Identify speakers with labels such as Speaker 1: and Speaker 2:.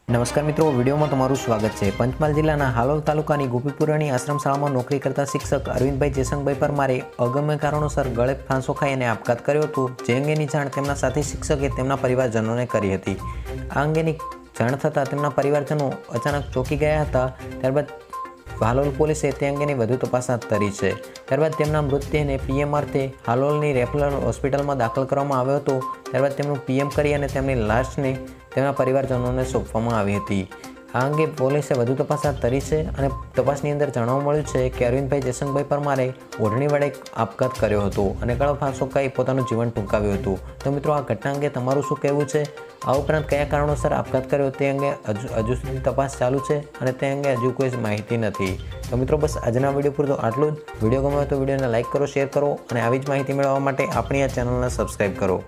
Speaker 1: નમસ્કાર મિત્રો, વિડીયોમાં તમારું સ્વાગત છે। પંચમહાલ જિલ્લાના હાલોલ તાલુકાની ગોપીપુરાની આશ્રમ શાળામાં નોકરી કરતા શિક્ષક અરવિંદભાઈ જયશંકભાઈ પરમારે અગમ્ય કારણોસર ગળે ફાંસો ખાઈ અને આપઘાત કર્યો હતો, જે અંગેની જાણ તેમના સાથી શિક્ષકે તેમના પરિવારજનોને કરી હતી। આ અંગેની જાણ થતાં તેમના પરિવારજનો અચાનક ચોંકી ગયા હતા। ત્યારબાદ હાલોલ પોલીસે તે અંગેની વધુ તપાસ હાથ ધરી છે। ત્યારબાદ તેમના મૃતદેહને પીએમ અર્થે હાલોલની રેફરલ હોસ્પિટલમાં દાખલ કરવામાં આવ્યો હતો। ત્યારબાદ તેમનું પીએમ કરી અને તેમની લાશને તેમના પરિવારજનોને સોંપવામાં આવી હતી। આ અંગે પોલીસે વધુ તપાસ હાથ ધરી છે અને તપાસની અંદર જાણવા મળ્યું છે કે અરવિંદભાઈ જયશંકભાઈ પરમારે ઓઢણી વડે આપઘાત કર્યો હતો અને ગળે ફાંસો ખાઈ પોતાનું જીવન ટૂંકાવ્યું હતું। તો મિત્રો, આ ઘટના અંગે તમારું શું કહેવું છે? આ ઉપરાંત કયા કારણોસર આપઘાત કર્યો તે અંગે હજુ સુધી તપાસ ચાલુ છે અને તે અંગે હજુ કોઈ માહિતી નથી। તો મિત્રો, બસ આજના વિડીયો પૂરતું આટલું જ। વિડીયો ગમ્યો તો વિડીયોને લાઇક કરો, શેર કરો અને આવી જ માહિતી મેળવવા માટે આપણી આ ચેનલને સબસ્ક્રાઈબ કરો।